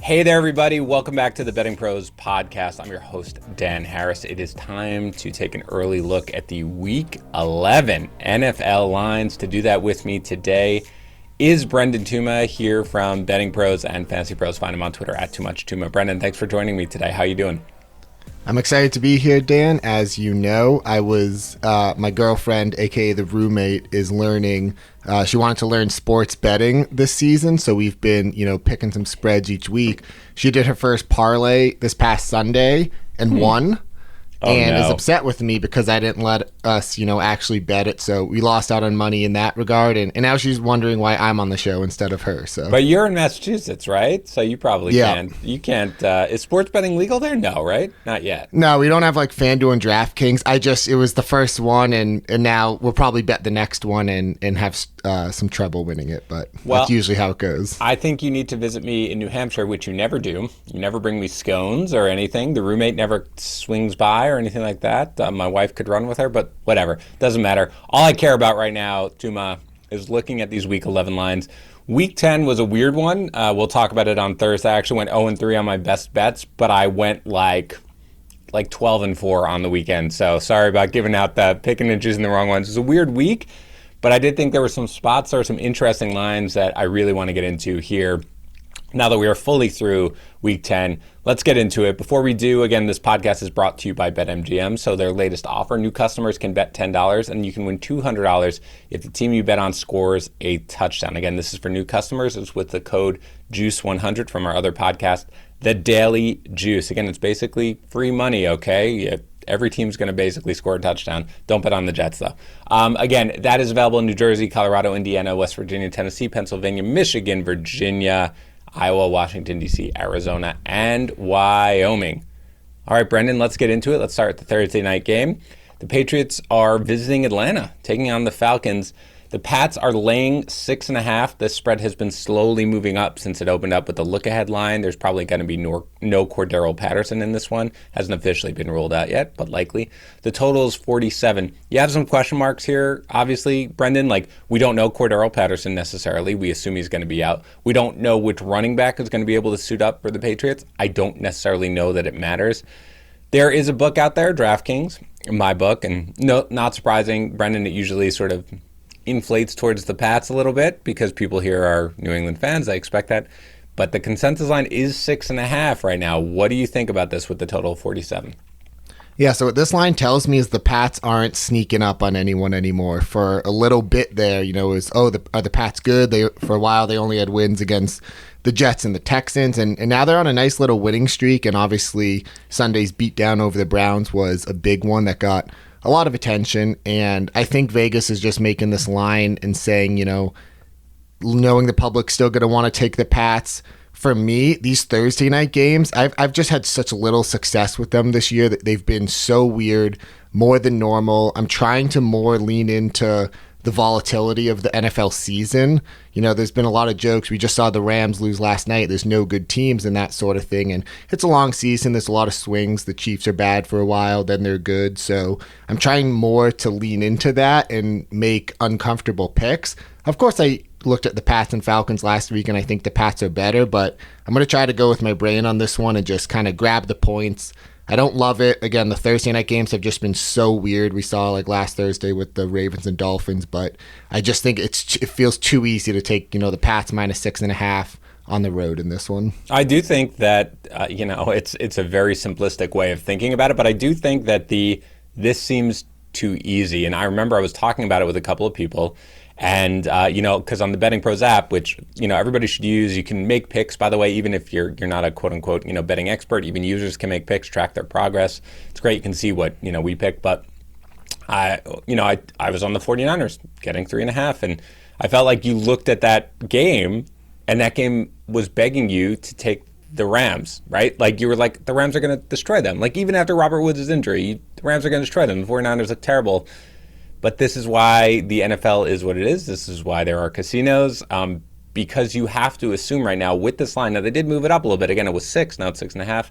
Hey there, everybody. Welcome back to the Betting Pros podcast. I'm your host, Dan Harris. It is time to take an early look at the Week 11 NFL lines. To do that with me today is Brendan Tuma here from Betting Pros and Fantasy Pros. Find him on Twitter at TooMuchTuma. Brendan, thanks for joining me today. How you doing? I'm excited to be here, Dan. As you know, I was my girlfriend, aka the roommate, is learning. She wanted to learn sports betting this season, so we've been, picking some spreads each week. She did her first parlay this past Sunday and won. Is upset with me because I didn't let us, actually bet it. So we lost out on money in that regard. And now she's wondering why I'm on the show instead of her. So, but you're in Massachusetts, right? So you probably can't. You can't. Is sports betting legal there? No, right? Not yet. No, we don't have like FanDuel and DraftKings. It was the first one, and now we'll probably bet the next one and have some trouble winning it. But that's usually how it goes. I think you need to visit me in New Hampshire, which you never do. You never bring me scones or anything. The roommate never swings by or anything like that. My wife could run with her, but whatever. Doesn't matter. All I care about right now, Tuma, is looking at these Week 11 lines. Week 10 was a weird one. We'll talk about it on Thursday. I actually went 0-3 on my best bets, but I went like 12-4 on the weekend. So sorry about giving out the picking and choosing the wrong ones. It was a weird week, but I did think there were some spots, there were some interesting lines that I really want to get into here. Now that we are fully through Week 10, let's get into it. Before we do, again, this podcast is brought to you by BetMGM. So their latest offer, new customers can bet $10 and you can win $200 if the team you bet on scores a touchdown. Again, this is for new customers. It's with the code JUICE100 from our other podcast, The Daily Juice. Again, it's basically free money, okay? Every team's going to basically score a touchdown. Don't bet on the Jets, though. Again, that is available in New Jersey, Colorado, Indiana, West Virginia, Tennessee, Pennsylvania, Michigan, Virginia, Iowa, Washington, D.C., Arizona, and Wyoming. All right, Brendan, let's get into it. Let's start with the Thursday night game. The Patriots are visiting Atlanta, taking on the Falcons. The Pats are laying 6.5. This spread has been slowly moving up since it opened up with the look-ahead line. There's probably going to be no Cordero Patterson in this one. Hasn't officially been ruled out yet, but likely. The total is 47. You have some question marks here, obviously, Brendan. We don't know Cordero Patterson necessarily. We assume he's going to be out. We don't know which running back is going to be able to suit up for the Patriots. I don't necessarily know that it matters. There is a book out there, DraftKings, my book, and no, not surprising, Brendan, it usually sort of inflates towards the Pats a little bit because people here are New England fans. I expect that. But the consensus line is 6.5 right now. What do you think about this with the total of 47? Yeah, so what this line tells me is the Pats aren't sneaking up on anyone anymore. For a little bit there, are the Pats good? For a while, they only had wins against the Jets and the Texans, and now they're on a nice little winning streak, and obviously Sunday's beatdown over the Browns was a big one that got a lot of attention, and I think Vegas is just making this line and saying, knowing the public's still going to want to take the Pats. For me, these Thursday night games, I've just had such little success with them this year that they've been so weird, more than normal. I'm trying to more lean into the volatility of the NFL season. There's been a lot of jokes. We just saw the Rams lose last night. There's no good teams and that sort of thing. And it's a long season. There's a lot of swings. The Chiefs are bad for a while, then they're good. So I'm trying more to lean into that and make uncomfortable picks. Of course, I looked at the Pats and Falcons last week, and I think the Pats are better, but I'm going to try to go with my brain on this one and just kind of grab the points. I don't love it. Again, the Thursday night games have just been so weird. We saw last Thursday with the Ravens and Dolphins, but I just think it feels too easy to take, the Pats minus 6.5 on the road in this one. I do think that, it's a very simplistic way of thinking about it, but I do think that this seems too easy. And I remember I was talking about it with a couple of people. And, because on the Betting Pros app, which, everybody should use, you can make picks, by the way, even if you're not a quote unquote, betting expert, even users can make picks, track their progress. It's great. You can see what, we pick. But I was on the 49ers getting 3.5. And I felt like you looked at that game and that game was begging you to take the Rams, right? You were like, the Rams are going to destroy them. Even after Robert Woods' injury, the Rams are going to destroy them. The 49ers look terrible. But this is why the NFL is what it is. This is why there are casinos, because you have to assume right now with this line. Now, they did move it up a little bit. Again, it was 6. Now it's 6.5.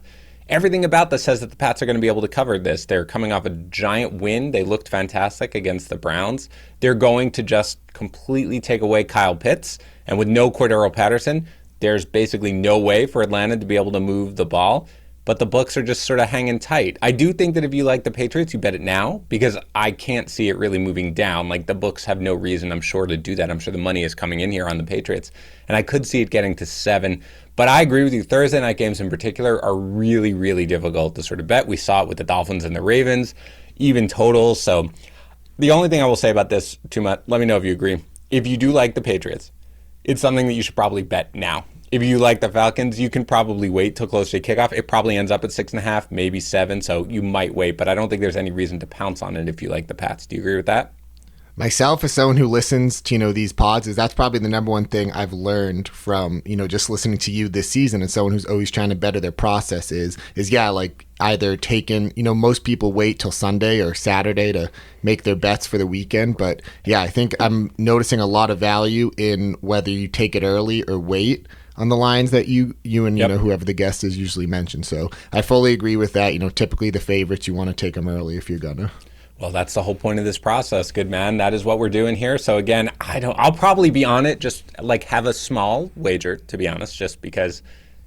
Everything about this says that the Pats are going to be able to cover this. They're coming off a giant win. They looked fantastic against the Browns. They're going to just completely take away Kyle Pitts. And with no Cordero Patterson, there's basically no way for Atlanta to be able to move the ball. But the books are just sort of hanging tight. I do think that if you like the Patriots, you bet it now, because I can't see it really moving down. Like, the books have no reason, I'm sure, to do that. I'm sure the money is coming in here on the Patriots. And I could see it getting to 7. But I agree with you. Thursday night games in particular are really, really difficult to sort of bet. We saw it with the Dolphins and the Ravens, even totals. So the only thing I will say about this, Tuma, let me know if you agree. If you do like the Patriots, it's something that you should probably bet now. If you like the Falcons, you can probably wait till close to kickoff. It probably ends up at 6.5, maybe 7, so you might wait, but I don't think there's any reason to pounce on it if you like the Pats. Do you agree with that? Myself, as someone who listens to, these pods, that's probably the number one thing I've learned from, just listening to you this season, and someone who's always trying to better their process is like either taking, most people wait till Sunday or Saturday to make their bets for the weekend. But yeah, I think I'm noticing a lot of value in whether you take it early or wait on the lines that you and Yep. whoever the guest is usually mentioned. So I fully agree with that. Typically the favorites, you want to take them early if you're gonna. Well, that's the whole point of this process, good man. That is what we're doing here. So again, I'll probably be on it, just like have a small wager, to be honest, just because it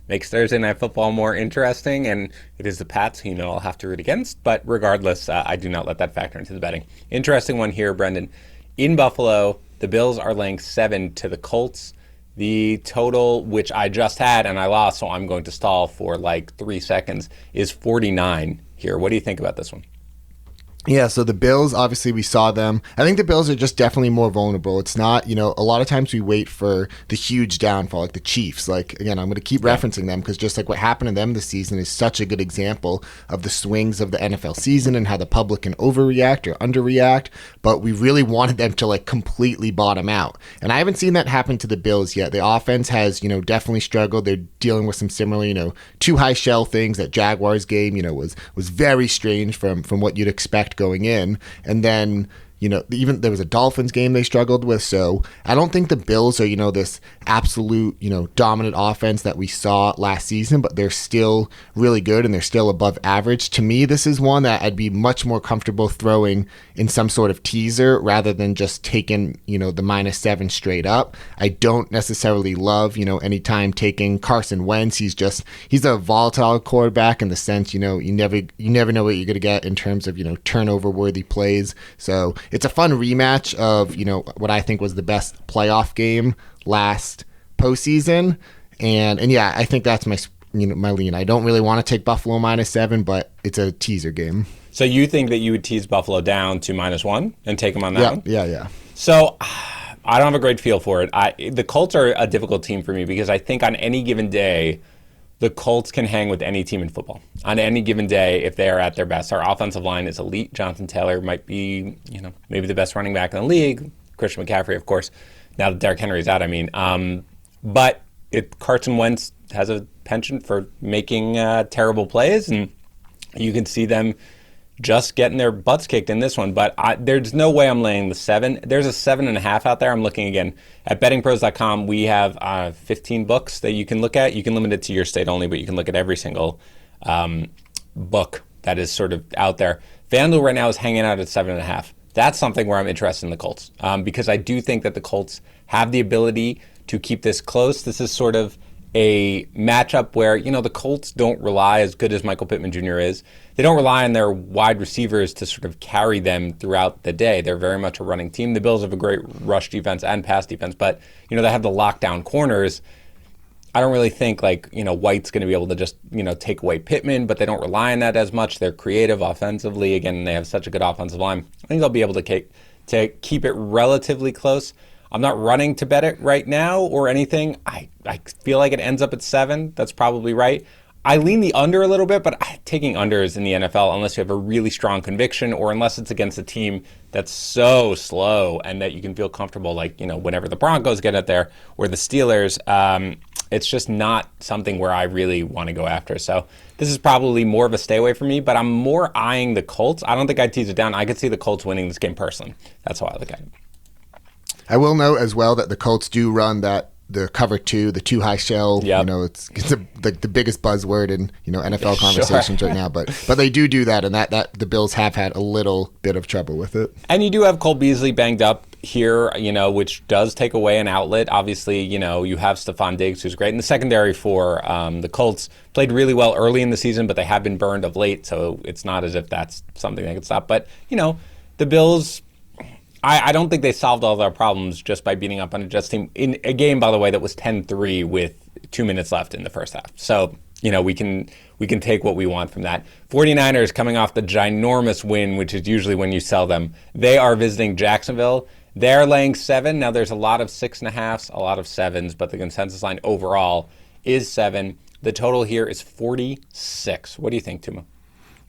makes Thursday Night Football more interesting, and it is the Pats who I'll have to root against. But regardless, I do not let that factor into the betting. Interesting one here, Brendan. In Buffalo, the Bills are laying 7 to the Colts. The total, which I just had and I lost, so I'm going to stall for like 3 seconds, is 49 here. What do you think about this one? Yeah, so the Bills, obviously we saw them. I think the Bills are just definitely more vulnerable. It's not, a lot of times we wait for the huge downfall, like the Chiefs. Like, again, I'm going to keep referencing them because just like what happened to them this season is such a good example of the swings of the NFL season and how the public can overreact or underreact. But we really wanted them to like completely bottom out. And I haven't seen that happen to the Bills yet. The offense has, definitely struggled. They're dealing with some similar, too high shell things. That Jaguars game, was very strange from what you'd expect going in. And then even there was a Dolphins game they struggled with. So I don't think the Bills are, this absolute, dominant offense that we saw last season, but they're still really good and they're still above average. To me, this is one that I'd be much more comfortable throwing in some sort of teaser rather than just taking, the -7 straight up. I don't necessarily love, anytime taking Carson Wentz. He's a volatile quarterback in the sense, you never know what you're going to get in terms of, turnover worthy plays. So it's a fun rematch of, what I think was the best playoff game last postseason. And yeah, I think that's my lean. I don't really want to take Buffalo -7, but it's a teaser game. So you think that you would tease Buffalo down to -1 and take them on that one? Yeah. So I don't have a great feel for it. The Colts are a difficult team for me because I think on any given day, the Colts can hang with any team in football. On any given day, if they are at their best. Our offensive line is elite. Jonathan Taylor might be, maybe the best running back in the league. Christian McCaffrey, of course. Now that Derrick Henry's out, But Carson Wentz has a penchant for making terrible plays, and you can see them just getting their butts kicked in this one. But there's no way I'm laying the 7. There's a 7.5 out there. I'm looking again at bettingpros.com. We have 15 books that you can look at. You can limit it to your state only, but you can look at every single book that is sort of out there. FanDuel right now is hanging out at 7.5. That's something where I'm interested in the Colts because I do think that the Colts have the ability to keep this close. This is sort of a matchup where, the Colts don't rely, as good as Michael Pittman Jr. is, they don't rely on their wide receivers to sort of carry them throughout the day. They're very much a running team. The Bills have a great rush defense and pass defense, but, they have the lockdown corners. I don't really think White's going to be able to just, take away Pittman, but they don't rely on that as much. They're creative offensively. Again, they have such a good offensive line. I think they'll be able to keep it relatively close. I'm not running to bet it right now or anything. I feel like it ends up at 7. That's probably right. I lean the under a little bit, but taking unders in the NFL, unless you have a really strong conviction or unless it's against a team that's so slow and that you can feel comfortable, whenever the Broncos get it there or the Steelers, it's just not something where I really want to go after. So this is probably more of a stay away for me, but I'm more eyeing the Colts. I don't think I'd tease it down. I could see the Colts winning this game personally. That's how I look at it. I will note as well that the Colts do run the cover 2, the too high shell. Yep. It's the biggest buzzword in NFL conversations right now. But they do that, and that the Bills have had a little bit of trouble with it. And you do have Cole Beasley banged up. here, which does take away an outlet. Obviously, you have Stephon Diggs, who's great. And the secondary for the Colts played really well early in the season, but they have been burned of late, so it's not as if that's something they can stop. But, the Bills, I don't think they solved all their problems just by beating up on a Jets team in a game, by the way, that was 10-3 with 2 minutes left in the first half. So, we can take what we want from that. 49ers coming off the ginormous win, which is usually when you sell them. They are visiting Jacksonville. They're laying 7. Now, there's a lot of 6.5s, a lot of 7s, but the consensus line overall is 7. The total here is 46. What do you think, Tuma?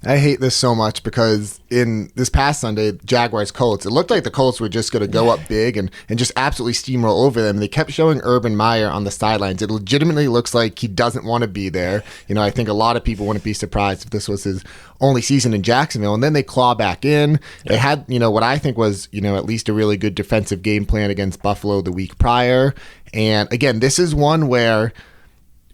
I hate this so much because in this past Sunday, Jaguars-Colts, it looked like the Colts were just going to go up big and just absolutely steamroll over them. They kept showing Urban Meyer on the sidelines. It legitimately looks like he doesn't want to be there. I think a lot of people wouldn't be surprised if this was his only season in Jacksonville. And then they claw back in. Yep. They had, what I think was, at least a really good defensive game plan against Buffalo the week prior. And again, this is one where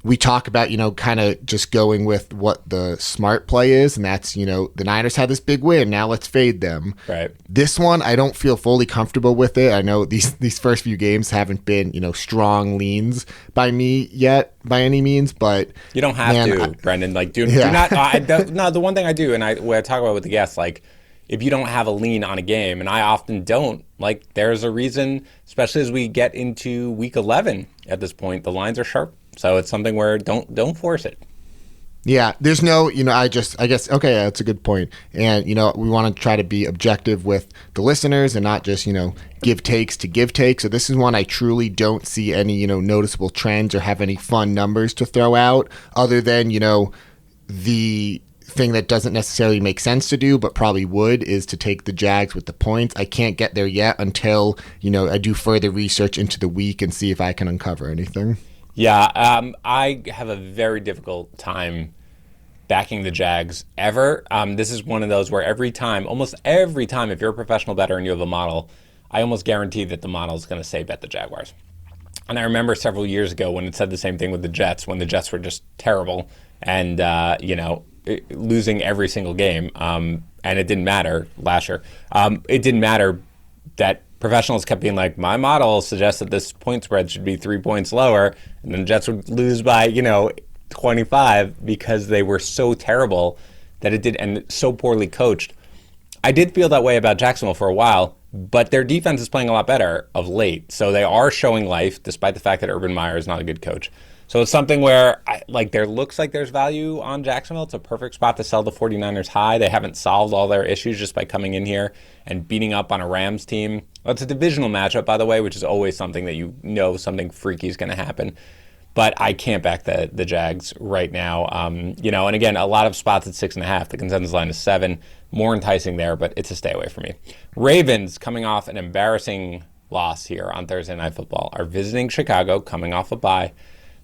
we talk about, kind of just going with what the smart play is, and that's, the Niners had this big win. Now let's fade them. Right. This one, I don't feel fully comfortable with it. I know these first few games haven't been, strong leans by me yet, by any means, but you don't have to, Brendan. Do not. No, the one thing I do, and when I talk about with the guests, if you don't have a lean on a game, and I often don't, there's a reason, especially as we get into week 11 at this point, the lines are sharp. So it's something where don't force it. Yeah, there's no, I guess, okay, that's a good point. And, we want to try to be objective with the listeners and not just, give takes to give takes. So this is one I truly don't see any, noticeable trends or have any fun numbers to throw out other than, the thing that doesn't necessarily make sense to do, but probably would, is to take the Jags with the points. I can't get there yet until, I do further research into the week and see if I can uncover anything. Yeah, I have a very difficult time backing the Jags ever. This is one of those where almost every time, if you're a professional bettor and you have a model, I almost guarantee that the model is going to say bet the Jaguars. And I remember several years ago when it said the same thing with the Jets, when the Jets were just terrible and, losing every single game. And it didn't matter last year. It didn't matter that professionals kept being like, my model suggests that this point spread should be 3 points lower, and then the Jets would lose by, 25 because they were so terrible that it did, and so poorly coached. I did feel that way about Jacksonville for a while, but their defense is playing a lot better of late. So they are showing life, despite the fact that Urban Meyer is not a good coach. So it's something where there looks like there's value on Jacksonville. It's a perfect spot to sell the 49ers high. They haven't solved all their issues just by coming in here and beating up on a Rams team. Well, it's a divisional matchup, by the way, which is always something that something freaky is going to happen. But I can't back the Jags right now. And again, a lot of spots at 6.5. The consensus line is 7. More enticing there, but it's a stay away from me. Ravens, coming off an embarrassing loss here on Thursday Night Football, are visiting Chicago, coming off a bye.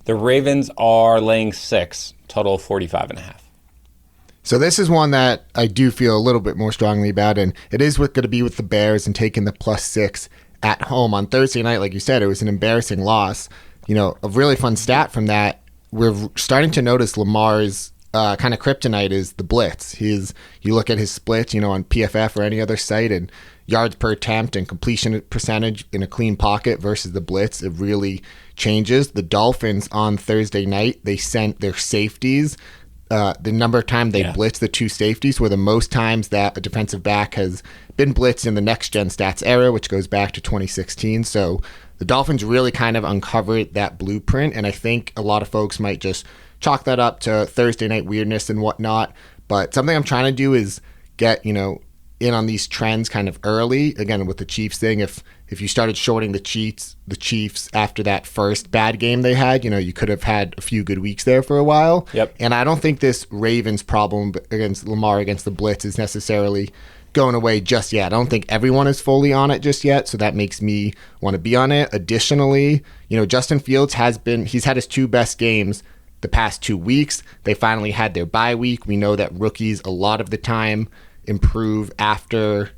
The Ravens are laying 6, total 45.5. So this is one that I do feel a little bit more strongly about, and it is going to be with the Bears and taking the +6 at home. On Thursday night, like you said, it was an embarrassing loss. A really fun stat from that, we're starting to notice Lamar's kind of kryptonite is the blitz. You look at his splits, on PFF or any other site, and yards per attempt and completion percentage in a clean pocket versus the blitz, it really changes. The Dolphins on Thursday night, they sent their safeties. The number of times they blitzed the two safeties were the most times that a defensive back has been blitzed in the next-gen stats era, which goes back to 2016. So the Dolphins really kind of uncovered that blueprint, and I think a lot of folks might just chalk that up to Thursday night weirdness and whatnot. But something I'm trying to do is get, in on these trends kind of early. Again, with the Chiefs thing, if you started shorting the Chiefs after that first bad game they had, you could have had a few good weeks there for a while. Yep. And I don't think this Ravens problem against Lamar against the blitz is necessarily going away just yet. I don't think everyone is fully on it just yet, so that makes me want to be on it. Additionally, Justin Fields he's had his 2 best games the past 2 weeks. They finally had their bye week. We know that rookies a lot of the time improve after,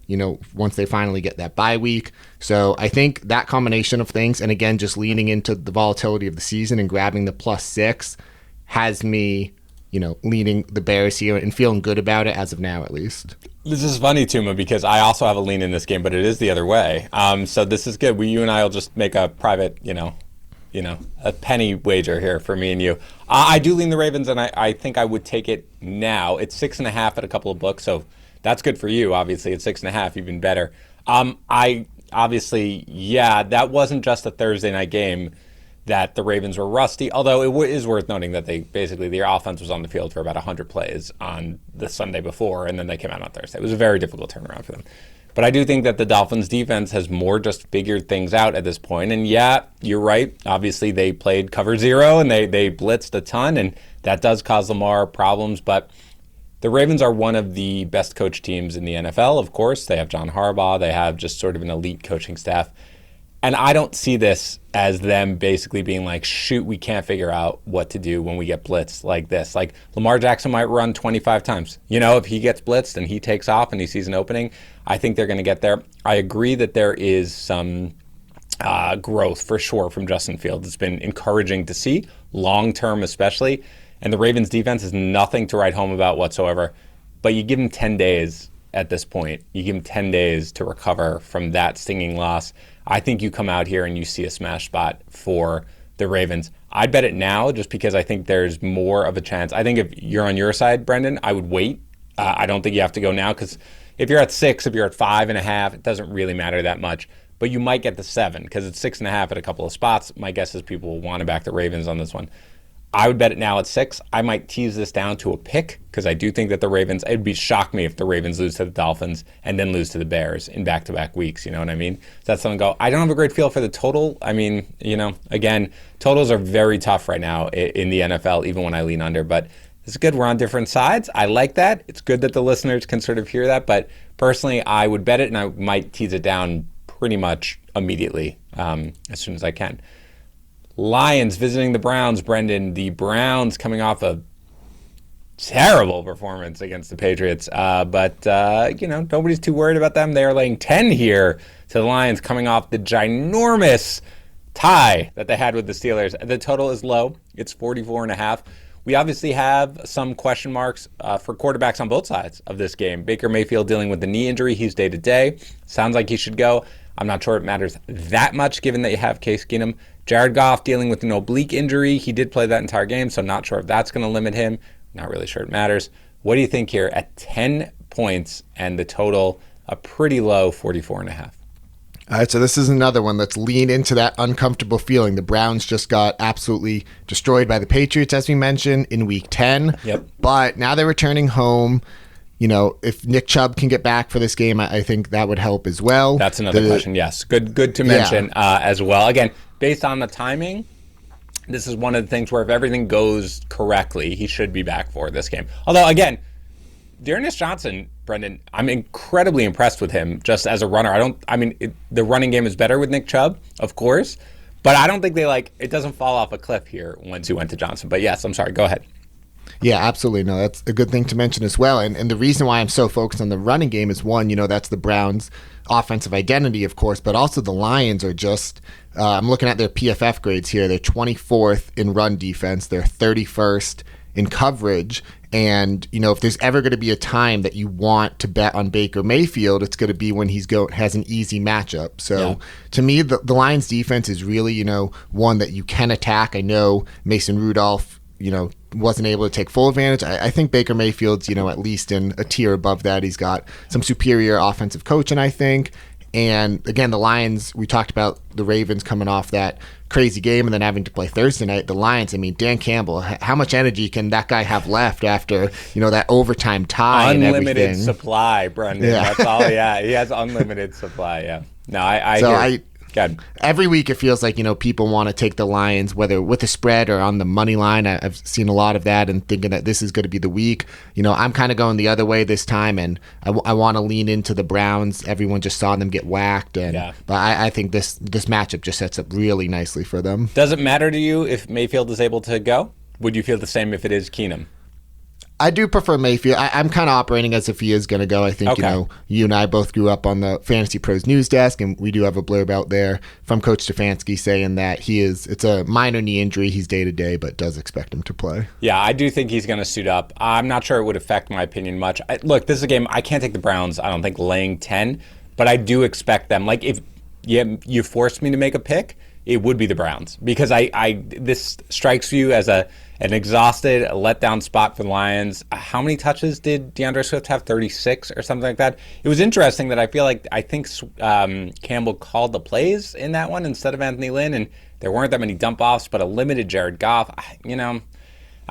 once they finally get that bye week. So I think that combination of things, and again, just leaning into the volatility of the season and grabbing the +6 has me, leaning the Bears here and feeling good about it as of now, at least. This is funny, Tuma, because I also have a lean in this game, but it is the other way. So this is good. You and I will just make a private, a penny wager here for me and you. I do lean the Ravens, and I think I would take it now. It's 6.5 at a couple of books, so that's good for you. Obviously, it's 6.5, even better. That wasn't just a Thursday night game that the Ravens were rusty, although it is worth noting that their offense was on the field for about 100 plays on the Sunday before, and then they came out on Thursday. It was a very difficult turnaround for them. But I do think that the Dolphins defense has more just figured things out at this point. And yeah, you're right. Obviously, they played cover zero and they blitzed a ton, and that does cause Lamar problems. But the Ravens are one of the best coached teams in the NFL, of course. They have John Harbaugh. They have just sort of an elite coaching staff. And I don't see this as them basically being like, shoot, we can't figure out what to do when we get blitzed like this. Like, Lamar Jackson might run 25 times. If he gets blitzed and he takes off and he sees an opening, I think they're going to get there. I agree that there is some growth for sure from Justin Fields. It's been encouraging to see, long-term especially. And the Ravens defense is nothing to write home about whatsoever. But you give him 10 days at this point. You give him 10 days to recover from that stinging loss. I think you come out here and you see a smash spot for the Ravens. I'd bet it now just because I think there's more of a chance. I think if you're on your side, Brendan, I would wait. I don't think you have to go now because if you're at 6, if you're at 5.5, it doesn't really matter that much. But you might get the 7 because it's 6.5 at a couple of spots. My guess is people will want to back the Ravens on this one. I would bet it now at 6. I might tease this down to a pick because I do think that the Ravens, it'd shock me if the Ravens lose to the Dolphins and then lose to the Bears in back-to-back weeks. You know what I mean? So that's something go. I don't have a great feel for the total. I mean, again, totals are very tough right now in the NFL, even when I lean under. But it's good. We're on different sides. I like that. It's good that the listeners can sort of hear that. But personally, I would bet it, and I might tease it down pretty much immediately as soon as I can. Lions visiting the Browns, Brendan. The Browns coming off a terrible performance against the Patriots. But nobody's too worried about them. They are laying 10 here to the Lions coming off the ginormous tie that they had with the Steelers. The total is low. It's 44.5. We obviously have some question marks for quarterbacks on both sides of this game. Baker Mayfield dealing with the knee injury. He's day-to-day. Sounds like he should go. I'm not sure it matters that much given that you have Case Keenum. Jared Goff dealing with an oblique injury. He did play that entire game, so not sure if that's going to limit him. Not really sure it matters. What do you think here at 10 points and the total a pretty low 44.5? All right, so this is another one. Let's lean into that uncomfortable feeling. The Browns just got absolutely destroyed by the Patriots, as we mentioned, in Week 10. Yep. But now they're returning home. If Nick Chubb can get back for this game, I think that would help as well. That's another question, yes. Good to mention as well. Again, based on the timing, this is one of the things where if everything goes correctly, he should be back for this game. Although, again, Dearness Johnson, Brendan, I'm incredibly impressed with him just as a runner. The running game is better with Nick Chubb, of course, but I don't think it doesn't fall off a cliff here once you went to Johnson. But yes, I'm sorry, go ahead. Yeah, absolutely. No, that's a good thing to mention as well. And the reason why I'm so focused on the running game is one, that's the Browns' offensive identity, of course, but also the Lions are just, I'm looking at their PFF grades here. They're 24th in run defense. They're 31st in coverage. And, if there's ever going to be a time that you want to bet on Baker Mayfield, it's going to be when has an easy matchup. So to me, the Lions defense is really, one that you can attack. I know Mason Rudolph, wasn't able to take full advantage. I think Baker Mayfield's, at least in a tier above that. He's got some superior offensive coaching, I think. And again, the Lions, we talked about the Ravens coming off that crazy game and then having to play Thursday night. The Lions, Dan Campbell, how much energy can that guy have left after, that overtime tie and everything? Unlimited supply, Brendan. Yeah. That's all. Yeah, he has unlimited supply. Yeah. No, I hear. God. Every week it feels like, people want to take the Lions, whether with a spread or on the money line. I've seen a lot of that and thinking that this is going to be the week. I'm kind of going the other way this time, and I want to lean into the Browns. Everyone just saw them get whacked. But I think this matchup just sets up really nicely for them. Does it matter to you if Mayfield is able to go? Would you feel the same if it is Keenum? I do prefer Mayfield. I'm kind of operating as if he is going to go. I think, Okay. you and I both grew up on the Fantasy Pros news desk, and we do have a blurb out there from Coach Stefanski saying that it's a minor knee injury. He's day-to-day, but does expect him to play. Yeah, I do think he's going to suit up. I'm not sure it would affect my opinion much. Look, this is a game, I can't take the Browns, I don't think, laying 10, but I do expect them. Like, if you forced me to make a pick, it would be the Browns, because this strikes you as an exhausted, letdown spot for the Lions. How many touches did DeAndre Swift have? 36 or something like that. It was interesting that I think Campbell called the plays in that one instead of Anthony Lynn, and there weren't that many dump offs, but a limited Jared Goff. I don't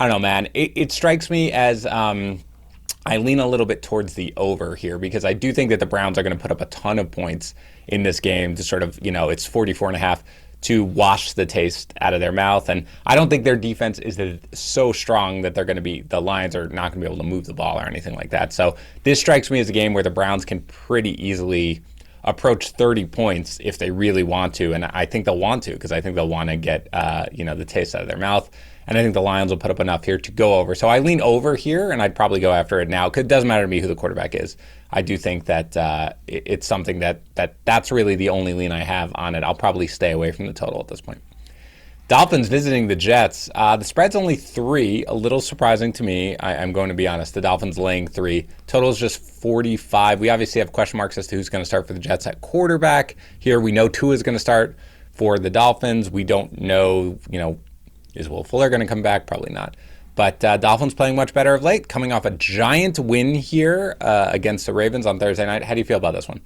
know, man. It strikes me as I lean a little bit towards the over here, because I do think that the Browns are going to put up a ton of points in this game to sort of, it's 44.5 to wash the taste out of their mouth. And I don't think their defense is so strong that the Lions are not going to be able to move the ball or anything like that. So this strikes me as a game where the Browns can pretty easily approach 30 points if they really want to. And I think they'll want to, because I think they'll want to get, the taste out of their mouth. And I think the Lions will put up enough here to go over. So I lean over here, and I'd probably go after it now, because it doesn't matter to me who the quarterback is. I do think that it's something that's really the only lean I have on it. I'll probably stay away from the total at this point. Dolphins visiting the Jets. The spread's only 3, a little surprising to me. I'm going to be honest. The Dolphins laying 3. Total is just 45. We obviously have question marks as to who's going to start for the Jets at quarterback. Here we know Tua is going to start for the Dolphins. We don't know, is Will Fuller going to come back? Probably not. But Dolphins playing much better of late, coming off a giant win here against the Ravens on Thursday night. How do you feel about this one?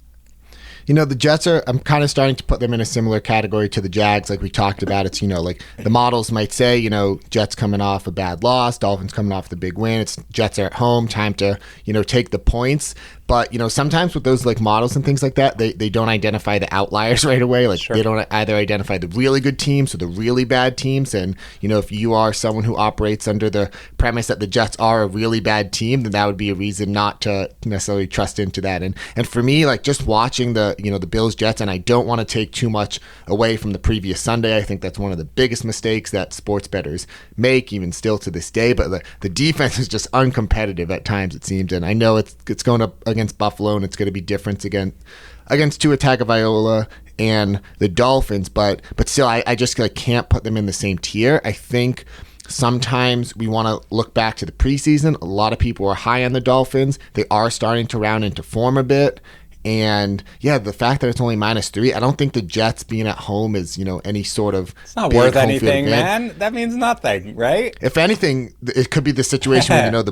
The Jets I'm kind of starting to put them in a similar category to the Jags, like we talked about. It's, like the models might say, Jets coming off a bad loss, Dolphins coming off the big win. It's Jets are at home, time to, take the points. But, sometimes with those like models and things like that, they don't identify the outliers right away. Like They don't either identify the really good teams or the really bad teams. And, if you are someone who operates under the premise that the Jets are a really bad team, then that would be a reason not to necessarily trust into that. And for me, like just watching the Bills Jets, and I don't want to take too much away from the previous Sunday. I think that's one of the biggest mistakes that sports bettors make, even still to this day. But the defense is just uncompetitive at times, it seems. And I know it's going up against Buffalo, and it's going to be different against Tua Tagovailoa and the Dolphins, but still, I just can't put them in the same tier. I think sometimes we want to look back to the preseason. A lot of people are high on the Dolphins. They are starting to round into form a bit. And yeah, the fact that it's only -3, I don't think the Jets being at home is, any sort of. It's not worth anything, man. That means nothing, right? If anything, it could be the situation where,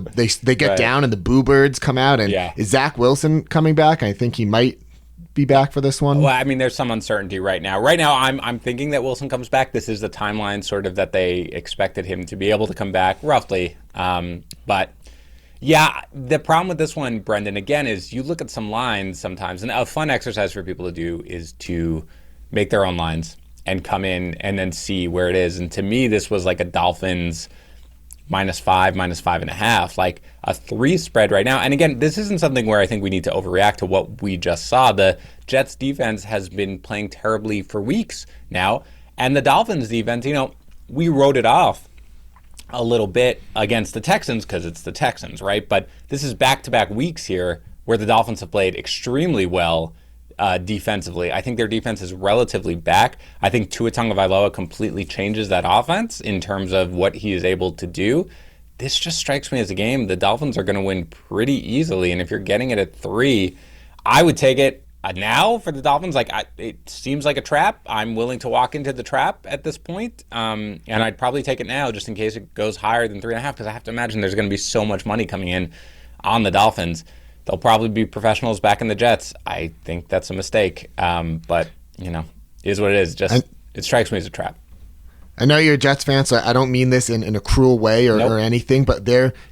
they get down and the Boo Birds come out. And is Zach Wilson coming back? I think he might be back for this one. Well, I mean, there's some uncertainty right now. Right now, I'm thinking that Wilson comes back. This is the timeline sort of that they expected him to be able to come back, roughly. But yeah, the problem with this one, Brendan, again, is you look at some lines sometimes, and a fun exercise for people to do is to make their own lines and come in and then see where it is. And to me, this was like a Dolphins -5, -5.5, like a 3 spread right now. And again, this isn't something where I think we need to overreact to what we just saw. The Jets defense has been playing terribly for weeks now. And the Dolphins defense, we wrote it off a little bit against the Texans because it's the Texans, right? But this is back-to-back weeks here where the Dolphins have played extremely well defensively. I think their defense is relatively back. I think Tua Tagovailoa completely changes that offense in terms of what he is able to do. This just strikes me as a game the Dolphins are going to win pretty easily, and if you're getting it at 3, I would take it now for the Dolphins. It seems like a trap. I'm willing to walk into the trap at this point, and I'd probably take it now just in case it goes higher than 3.5, because I have to imagine there's going to be so much money coming in on the Dolphins. They'll probably be professionals back in the Jets. I think that's a mistake, but is what it is. It strikes me as a trap. I know you're a Jets fan, so I don't mean this in a cruel way or anything, but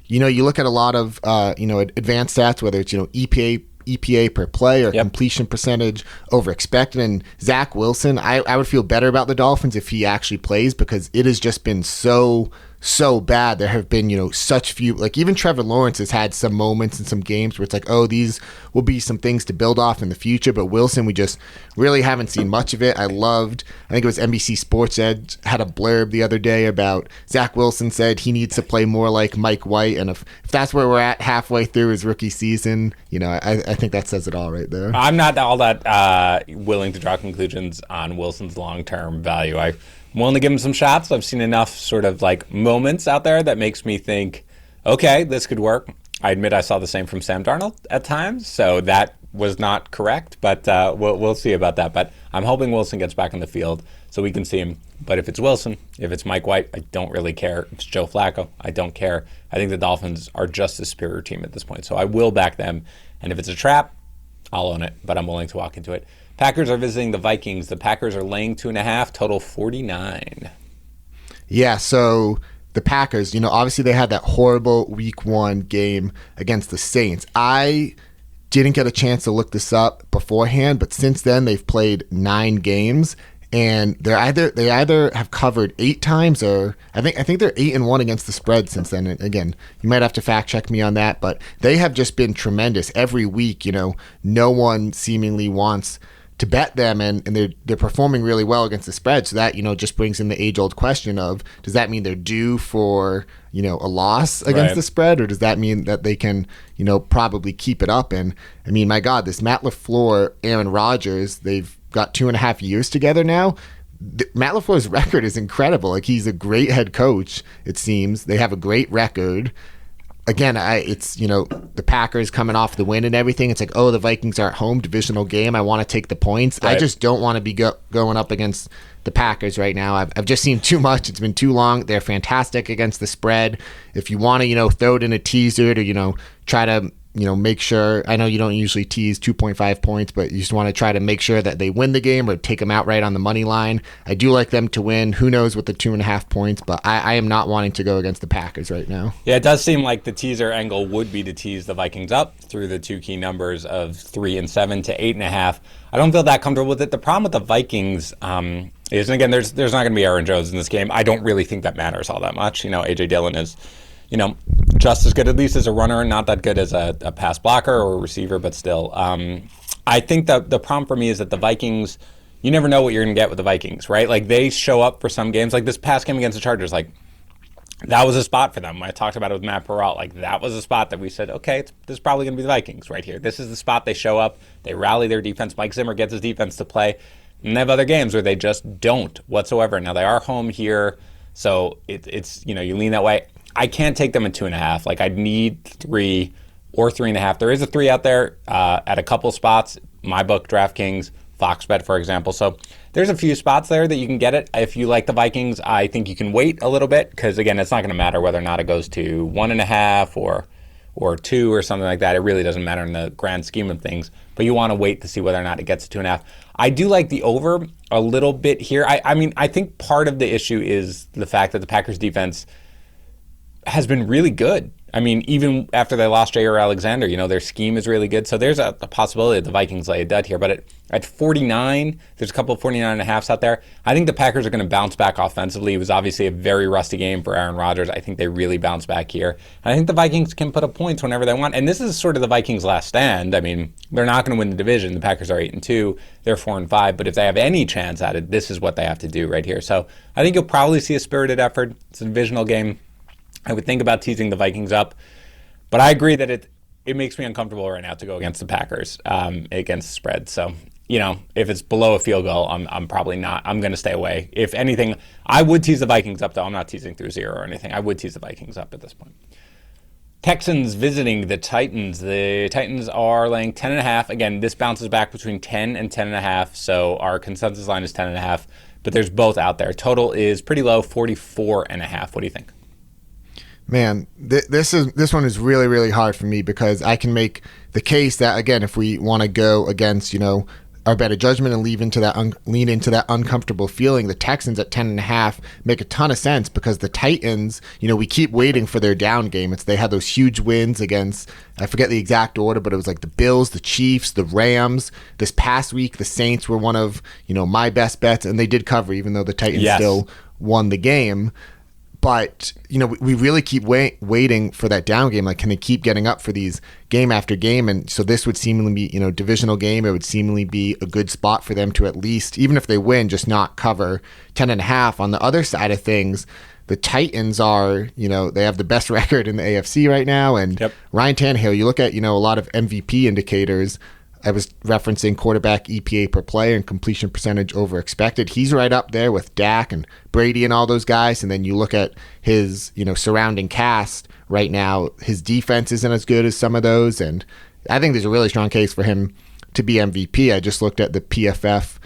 you look at a lot of advanced stats, whether it's EPA per play or completion percentage over expected. And Zach Wilson, I would feel better about the Dolphins if he actually plays, because it has just been so so bad. There have been, such few, like even Trevor Lawrence has had some moments in some games where it's like, oh, these will be some things to build off in the future. But Wilson, we just really haven't seen much of it. I think it was NBC Sports Edge had a blurb the other day about Zach Wilson said he needs to play more like Mike White. And if that's where we're at halfway through his rookie season, I think that says it all right there. I'm not all that willing to draw conclusions on Wilson's long-term value. I'm willing to give him some shots. I've seen enough sort of like moments out there that makes me think, okay, this could work. I admit I saw the same from Sam Darnold at times, so that was not correct, but we'll see about that. But I'm hoping Wilson gets back on the field so we can see him. But if it's Wilson, if it's Mike White, I don't really care. If it's Joe Flacco, I don't care. I think the Dolphins are just a superior team at this point, so I will back them. And if it's a trap, I'll own it, but I'm willing to walk into it. Packers are visiting the Vikings. The Packers are laying 2.5, total 49. Yeah, so the Packers, obviously they had that horrible week 1 game against the Saints. I didn't get a chance to look this up beforehand, but since then they've played 9 games, and they either have covered 8 times, or I think they're 8-1 against the spread since then. And again, you might have to fact check me on that, but they have just been tremendous every week. No one seemingly wants to bet them, and they're performing really well against the spread. So that just brings in the age-old question of, does that mean they're due for a loss against the spread, or does that mean that they can probably keep it up? And I mean, my God, this Matt LaFleur, Aaron Rodgers, they've got 2.5 years together now. Matt LaFleur's record is incredible. Like, he's a great head coach. It seems they have a great record. Again, it's the Packers coming off the win and everything. It's like, oh, the Vikings are at home, divisional game. I want to take the points. Right. I just don't want to be going up against the Packers right now. I've just seen too much. It's been too long. They're fantastic against the spread. If you want to, throw it in a teaser to, try to, make sure. I know you don't usually tease 2.5 points, but you just want to try to make sure that they win the game or take them outright on the money line. I do like them to win. Who knows with the 2.5 points, but I am not wanting to go against the Packers right now. Yeah, it does seem like the teaser angle would be to tease the Vikings up through the 2 key numbers of 3 and 7 to 8.5. I don't feel that comfortable with it. The problem with the Vikings is, and again, there's not going to be Aaron Jones in this game. I don't really think that matters all that much. A.J. Dillon is just as good, at least as a runner, not that good as a pass blocker or a receiver, but still. I think that the problem for me is that the Vikings, you never know what you're going to get with the Vikings, right? Like, they show up for some games, like this past game against the Chargers, like, that was a spot for them. I talked about it with Matt Peralt. Like, that was a spot that we said, okay, this is probably going to be the Vikings right here. This is the spot they show up. They rally their defense. Mike Zimmer gets his defense to play. And they have other games where they just don't whatsoever. Now, they are home here, so it's you lean that way. I can't take them at 2.5. Like, I'd need 3 or 3.5. There is a 3 out there at a couple spots. My book, DraftKings, Fox Bet, for example. So there's a few spots there that you can get it. If you like the Vikings, I think you can wait a little bit because, again, it's not going to matter whether or not it goes to 1.5 or 2 or something like that. It really doesn't matter in the grand scheme of things. But you want to wait to see whether or not it gets to 2.5. I do like the over a little bit here. I mean, I think part of the issue is the fact that the Packers defense has been really good. I mean, even after they lost Jair Alexander, their scheme is really good. So there's a possibility that the Vikings lay a dud here. But at 49, there's a couple of 49.5s out there. I think the Packers are going to bounce back offensively. It was obviously a very rusty game for Aaron Rodgers. I think they really bounce back here. And I think the Vikings can put up points whenever they want. And this is sort of the Vikings' last stand. I mean, they're not going to win the division. The Packers are 8-2. They're 4-5. But if they have any chance at it, this is what they have to do right here. So I think you'll probably see a spirited effort. It's a divisional game. I would think about teasing the Vikings up, but I agree that it makes me uncomfortable right now to go against the Packers against the spread. So, if it's below a field goal, I'm probably not. I'm going to stay away. If anything, I would tease the Vikings up, though. I'm not teasing through 0 or anything. I would tease the Vikings up at this point. Texans visiting the Titans. The Titans are laying 10.5. Again, this bounces back between 10 and 10.5, so our consensus line is 10.5, but there's both out there. Total is pretty low, 44.5. What do you think? Man, this one is really, really hard for me because I can make the case that, again, if we want to go against, our better judgment and lean into that uncomfortable feeling, the Texans at 10.5 make a ton of sense because the Titans, we keep waiting for their down game. They had those huge wins against, I forget the exact order, but it was like the Bills, the Chiefs, the Rams. This past week, the Saints were one of, my best bets, and they did cover even though the Titans still won the game. But, we really keep waiting for that down game. Like, can they keep getting up for these game after game? And so this would seemingly be, divisional game. It would seemingly be a good spot for them to at least, even if they win, just not cover 10.5. On the other side of things, the Titans are, they have the best record in the AFC right now. And Ryan Tannehill, you look at, a lot of MVP indicators. I was referencing quarterback EPA per play and completion percentage over expected. He's right up there with Dak and Brady and all those guys. And then you look at his, surrounding cast right now. His defense isn't as good as some of those. And I think there's a really strong case for him to be MVP. I just looked at the PFF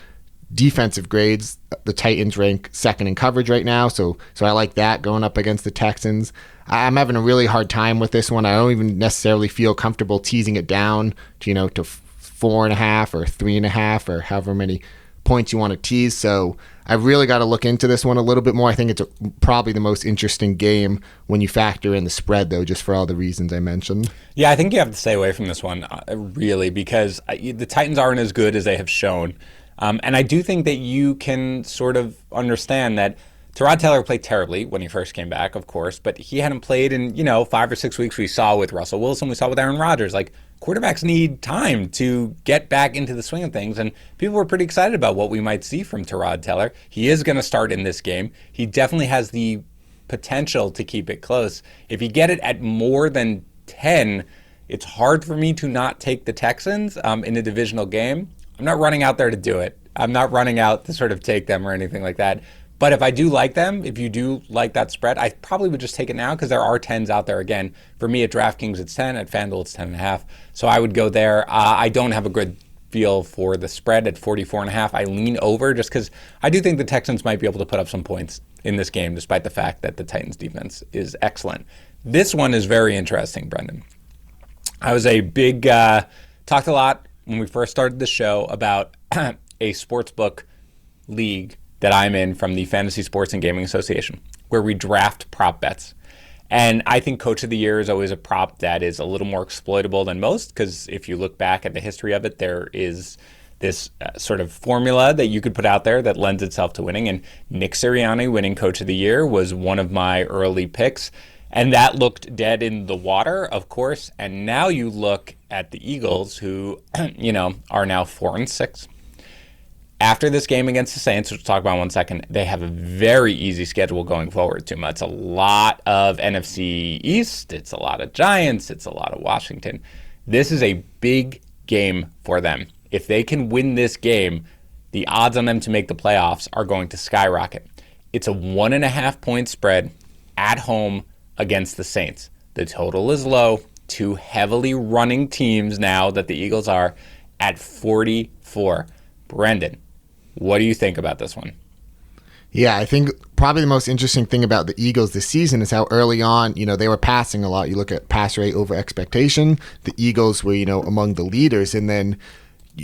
defensive grades. The Titans rank second in coverage right now. So I like that going up against the Texans. I'm having a really hard time with this one. I don't even necessarily feel comfortable teasing it down to, to 4.5 or 3.5 or however many points you want to tease. So I really got to look into this one a little bit more. I think it's probably the most interesting game when you factor in the spread, though, just for all the reasons I mentioned. Yeah, I think you have to stay away from this one, really, because the Titans aren't as good as they have shown. And I do think that you can sort of understand that Tyrod Taylor played terribly when he first came back, of course, but he hadn't played in, 5 or 6 weeks. We saw with Russell Wilson, we saw with Aaron Rodgers. Like, quarterbacks need time to get back into the swing of things, and people were pretty excited about what we might see from Tyrod Taylor. He is going to start in this game. He definitely has the potential to keep it close. If you get it at more than 10, it's hard for me to not take the Texans in a divisional game. I'm not running out there to do it. I'm not running out to sort of take them or anything like that. But if I do like them, if you do like that spread, I probably would just take it now because there are 10s out there. Again, for me at DraftKings, it's 10. At FanDuel, it's 10.5. So I would go there. I don't have a good feel for the spread at 44.5. I lean over just because I do think the Texans might be able to put up some points in this game, despite the fact that the Titans defense is excellent. This one is very interesting, Brendan. I was a big, talked a lot when we first started the show about a sportsbook league that I'm in from the Fantasy Sports and Gaming Association, where we draft prop bets. And I think Coach of the Year is always a prop that is a little more exploitable than most, because if you look back at the history of it, there is this sort of formula that you could put out there that lends itself to winning. And Nick Sirianni winning Coach of the Year was one of my early picks. And that looked dead in the water, of course. And now you look at the Eagles, who, are now 4-6. After this game against the Saints, which we'll talk about in 1 second, they have a very easy schedule going forward, Tuma. It's a lot of NFC East. It's a lot of Giants. It's a lot of Washington. This is a big game for them. If they can win this game, the odds on them to make the playoffs are going to skyrocket. It's a 1.5 point spread at home against the Saints. The total is low. Two heavily running teams now that the Eagles are at 44. Brendan, what do you think about this one? Yeah, I think probably the most interesting thing about the Eagles this season is how early on, they were passing a lot. You look at pass rate over expectation. The Eagles were, among the leaders. And then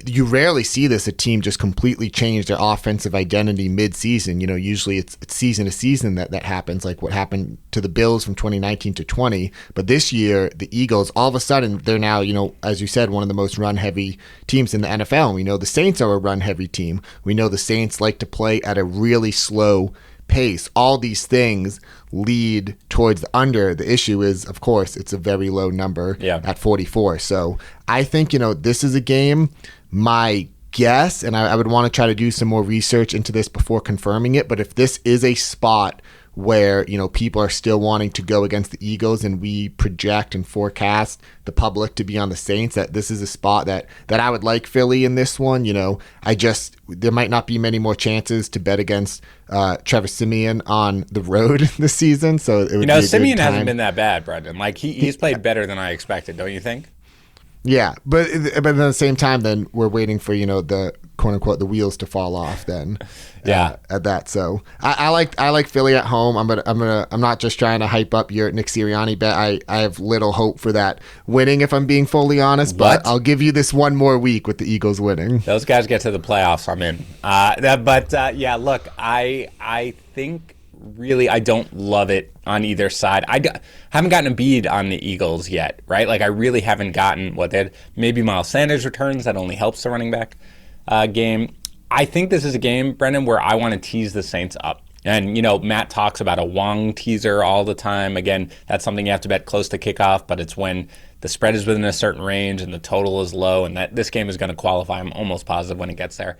you rarely see a team just completely change their offensive identity mid-season. Usually it's season to season that happens, like what happened to the Bills from 2019 to 20. But this year, the Eagles, all of a sudden, they're now, as you said, one of the most run-heavy teams in the NFL. And we know the Saints are a run-heavy team. We know the Saints like to play at a really slow pace. All these things lead towards the under. The issue is, of course, it's a very low number at 44. So I think, this is a game. My guess, and I would want to try to do some more research into this before confirming it, but if this is a spot where, people are still wanting to go against the Eagles and we project and forecast the public to be on the Saints, that this is a spot that I would like Philly in this one. There might not be many more chances to bet against Trevor Siemian on the road this season. So it would be a Siemian good time. hasn't been that bad, Brendan. Like he's played better than I expected, don't you think? Yeah, but at the same time, then we're waiting for the quote unquote the wheels to fall off. Then, at that. So I like Philly at home. I'm not just trying to hype up your Nick Sirianni bet. I have little hope for that winning, if I'm being fully honest. But I'll give you this one more week with the Eagles winning. Those guys get to the playoffs, I'm in. Look, I think. Really, I don't love it on either side. I haven't gotten a bead on the Eagles yet, right? Like, I really haven't gotten what they had. Maybe Miles Sanders returns. That only helps the running back game. I think this is a game, Brendan, where I want to tease the Saints up. And, Matt talks about a Wong teaser all the time. Again, that's something you have to bet close to kickoff, but it's when the spread is within a certain range and the total is low, and that this game is going to qualify. I'm almost positive when it gets there.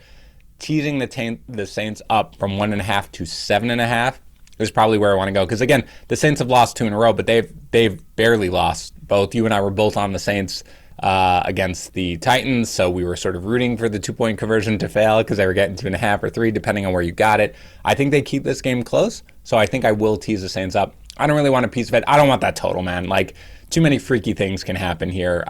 Teasing the Saints up from 1.5 to 7.5 is probably where I want to go. Because, again, the Saints have lost 2 in a row, but they've barely lost. Both you and I were both on the Saints against the Titans, so we were sort of rooting for the 2-point conversion to fail because they were getting 2.5 or 3, depending on where you got it. I think they keep this game close, so I think I will tease the Saints up. I don't really want a piece of it. I don't want that total, man. Like, too many freaky things can happen here,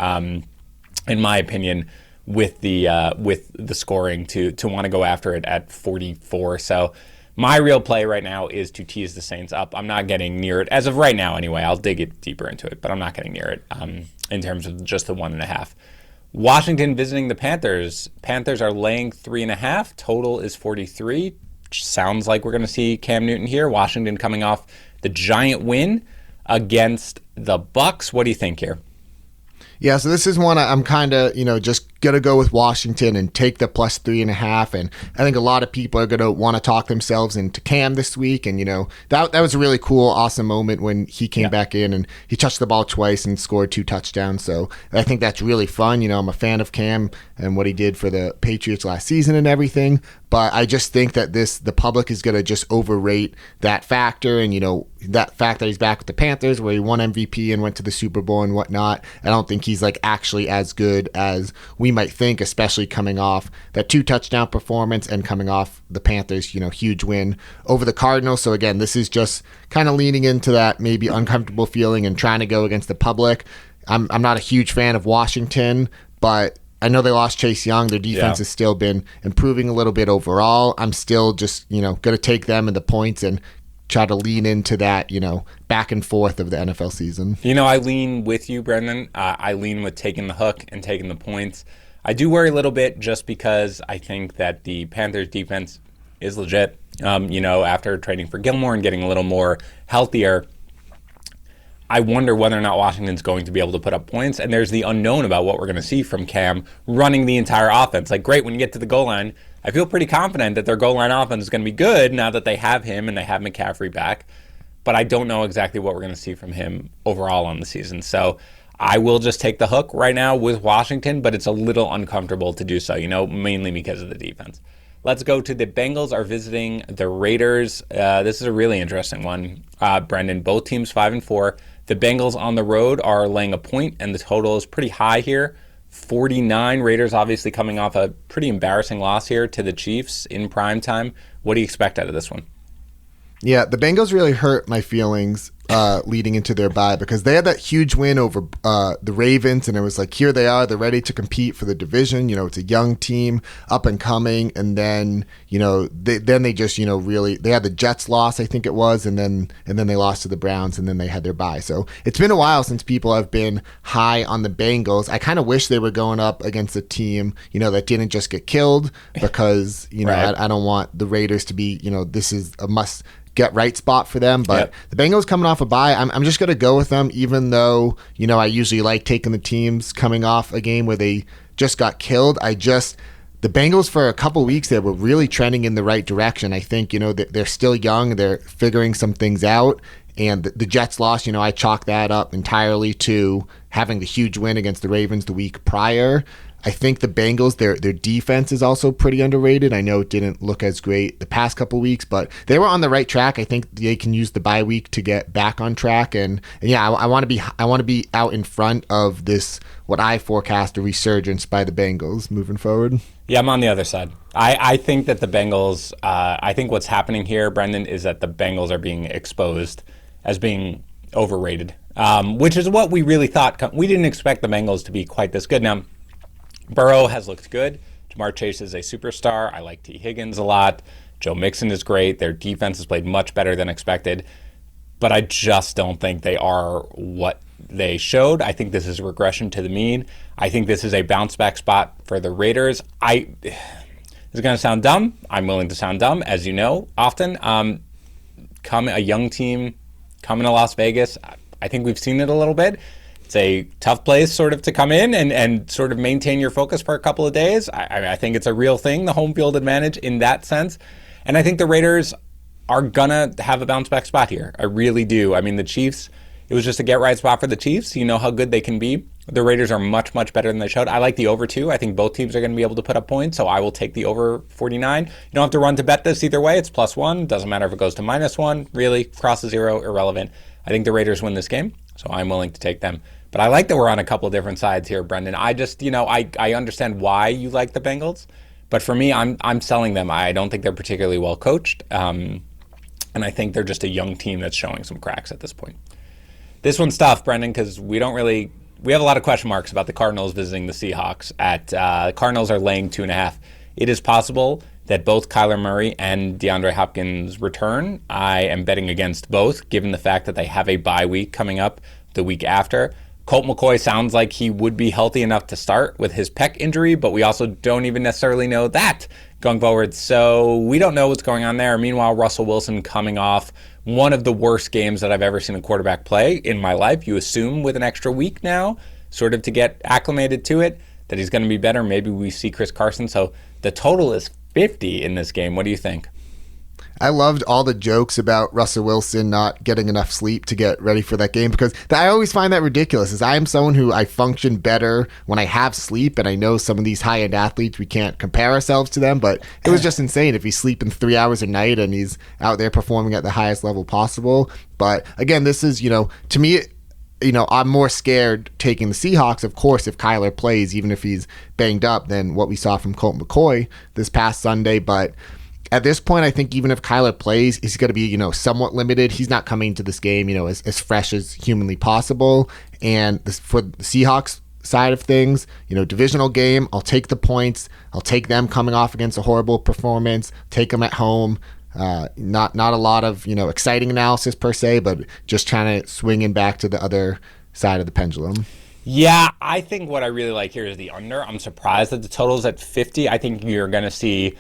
in my opinion, with the scoring to want to go after it at 44. So my real play right now is to tease the Saints up. I'm not getting near it as of right now anyway. I'll dig it deeper into it, but I'm not getting near it in terms of just the 1.5. Washington visiting the Panthers. Panthers are laying 3.5. Total is 43. Sounds like we're going to see Cam Newton here. Washington coming off the giant win against the Bucs. What do you think here? Yeah, so this is one I'm kind of, just going to go with Washington and take the plus 3.5. And I think a lot of people are going to want to talk themselves into Cam this week. And, that was a really cool, awesome moment when he came back in and he touched the ball twice and scored 2 touchdowns. So I think that's really fun. I'm a fan of Cam and what he did for the Patriots last season and everything. But I just think that the public is going to just overrate that factor. And, that fact that he's back with the Panthers where he won MVP and went to the Super Bowl and whatnot. I don't think he's actually as good as we might think, especially coming off that 2 touchdown performance and coming off the Panthers, huge win over the Cardinals. So again, this is just kind of leaning into that maybe uncomfortable feeling and trying to go against the public. I'm not a huge fan of Washington, but I know they lost Chase Young. Their defense has still been improving a little bit overall. I'm still just, going to take them and the points and try to lean into that, back and forth of the NFL season. I lean with you, Brendan. I lean with taking the hook and taking the points. I do worry a little bit just because I think that the Panthers defense is legit. After trading for Gilmore and getting a little more healthier, I wonder whether or not Washington's going to be able to put up points. And there's the unknown about what we're going to see from Cam running the entire offense. Great, when you get to the goal line, I feel pretty confident that their goal line offense is going to be good now that they have him and they have McCaffrey back. But I don't know exactly what we're going to see from him overall on the season. So I will just take the hook right now with Washington, but it's a little uncomfortable to do so, mainly because of the defense. Let's go to the Bengals are visiting the Raiders. This is a really interesting one, Brendan. Both teams 5-4. The Bengals on the road are laying a point, and the total is pretty high here. 49. Raiders obviously coming off a pretty embarrassing loss here to the Chiefs in prime time. What do you expect out of this one? Yeah, the Bengals really hurt my feelings leading into their bye because they had that huge win over the Ravens, and it was here they are, they're ready to compete for the division. It's a young team, up and coming, and then they just really they had the Jets loss, I think it was, and then they lost to the Browns, and then they had their bye. So it's been a while since people have been high on the Bengals. I kind of wish they were going up against a team that didn't just get killed because right. I don't want the Raiders to be this is a must get right spot for them, but the Bengals coming off a bye, I'm just going to go with them, even though I usually like taking the teams coming off a game where they just got killed. The Bengals for a couple weeks there were really trending in the right direction. I think they're still young, they're figuring some things out, and the Jets loss, I chalk that up entirely to having the huge win against the Ravens the week prior. I think the Bengals, their defense is also pretty underrated. I know it didn't look as great the past couple weeks, but they were on the right track. I think they can use the bye week to get back on track. And yeah, I want to be out in front of this, what I forecast a resurgence by the Bengals moving forward. Yeah, I'm on the other side. I think that the Bengals, I think what's happening here, Brendan, is that the Bengals are being exposed as being overrated, which is what we really thought. We didn't expect the Bengals to be quite this good. Now, Burrow has looked good. Jamar Chase is a superstar. I like T. Higgins a lot. Joe Mixon is great. Their defense has played much better than expected. But I just don't think they are what they showed. I think this is a regression to the mean. I think this is a bounce back spot for the Raiders. This is going to sound dumb. I'm willing to sound dumb, as you know, often. A young team coming to Las Vegas, I think we've seen it a little bit. It's a tough place sort of to come in and sort of maintain your focus for a couple of days. I think it's a real thing, the home field advantage in that sense. And I think the Raiders are gonna have a bounce back spot here. I really do. I mean, the Chiefs, it was just a get right spot for the Chiefs. You know how good they can be. The Raiders are much, much better than they showed. I like the over too. I think both teams are going to be able to put up points, so I will take the over 49. You don't have to run to bet this either way. It's +1. Doesn't matter if it goes to -1. Really, cross the zero, irrelevant. I think the Raiders win this game, so I'm willing to take them. But I like that we're on a couple of different sides here, Brendan. I just, I understand why you like the Bengals, but for me, I'm selling them. I don't think they're particularly well coached, and I think they're just a young team that's showing some cracks at this point. This one's tough, Brendan, because we have a lot of question marks about the Cardinals visiting the Seahawks. Cardinals are laying 2.5. It is possible that both Kyler Murray and DeAndre Hopkins return. I am betting against both, given the fact that they have a bye week coming up the week after. Colt McCoy sounds like he would be healthy enough to start with his pec injury, but we also don't even necessarily know that going forward. So we don't know what's going on there. Meanwhile, Russell Wilson coming off one of the worst games that I've ever seen a quarterback play in my life. You assume with an extra week now, sort of to get acclimated to it, that he's going to be better. Maybe we see Chris Carson. So the total is 50 in this game. What do you think? I loved all the jokes about Russell Wilson not getting enough sleep to get ready for that game, because I always find that ridiculous. As I am someone who I function better when I have sleep, and I know some of these high-end athletes, we can't compare ourselves to them, but it was just insane if he's sleeping 3 hours a night and he's out there performing at the highest level possible. But again, this is, to me, I'm more scared taking the Seahawks, of course, if Kyler plays, even if he's banged up, than what we saw from Colt McCoy this past Sunday. But at this point, I think even if Kyler plays, he's going to be, somewhat limited. He's not coming to this game, as fresh as humanly possible. And for the Seahawks side of things, divisional game, I'll take the points. I'll take them coming off against a horrible performance, take them at home. Not a lot of, exciting analysis per se, but just trying to swing in back to the other side of the pendulum. Yeah, I think what I really like here is the under. I'm surprised that the total's at 50. I think you're going to see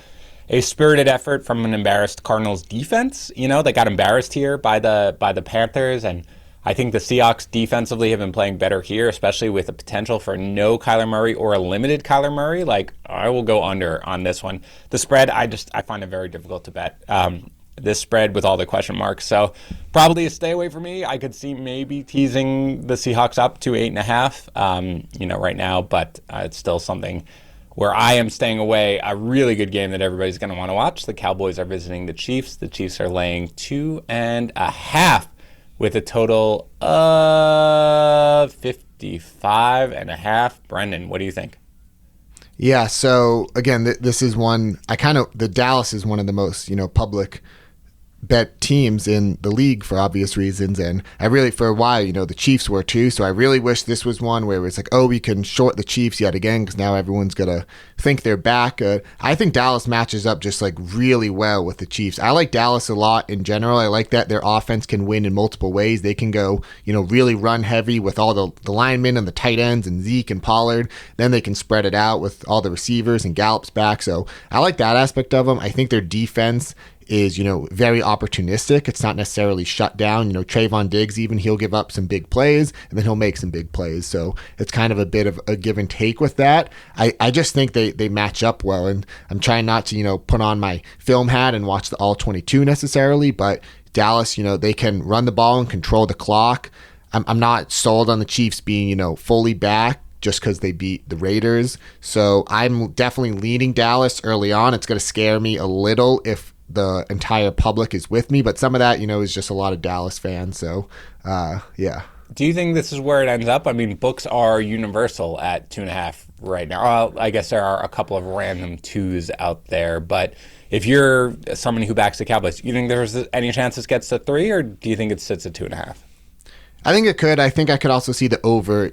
a spirited effort from an embarrassed Cardinals defense. They got embarrassed here by the Panthers, and I think the Seahawks defensively have been playing better here, especially with the potential for no Kyler Murray or a limited Kyler Murray. I will go under on this one. The spread, I find it very difficult to bet. This spread with all the question marks. So probably a stay away for me. I could see maybe teasing the Seahawks up to 8.5, right now, but it's still something where I am staying away. A really good game that everybody's going to want to watch. The Cowboys are visiting the Chiefs. The Chiefs are laying 2.5 with a total of 55.5. Brendan, what do you think? Yeah, so again, this is one, the Dallas is one of the most, public bet teams in the league for obvious reasons, and I really, for a while, the Chiefs were too, so I really wish this was one where it's like, oh, we can short the Chiefs yet again, because now everyone's gonna think they're back. I think Dallas matches up just really well with the Chiefs. I like Dallas a lot in general. I like that their offense can win in multiple ways. They can go, really run heavy with all the linemen and the tight ends and Zeke and Pollard. Then they can spread it out with all the receivers and Gallup's back. So I like that aspect of them. I think their defense is, very opportunistic. It's not necessarily shut down. Trayvon Diggs, even, he'll give up some big plays and then he'll make some big plays. So it's kind of a bit of a give and take with that. I just think they match up well, and I'm trying not to, put on my film hat and watch the all 22 necessarily, but Dallas, they can run the ball and control the clock. I'm not sold on the Chiefs being, fully back just because they beat the Raiders. So I'm definitely leaning Dallas early on. It's going to scare me a little if the entire public is with me, but some of that, is just a lot of Dallas fans. So, yeah. Do you think this is where it ends up? I mean, books are universal at 2.5 right now. Well, I guess there are a couple of random 2s out there, but if you're someone who backs the Cowboys, you think there's any chance this gets to 3, or do you think it sits at 2.5? I think it could. I think I could also see the over,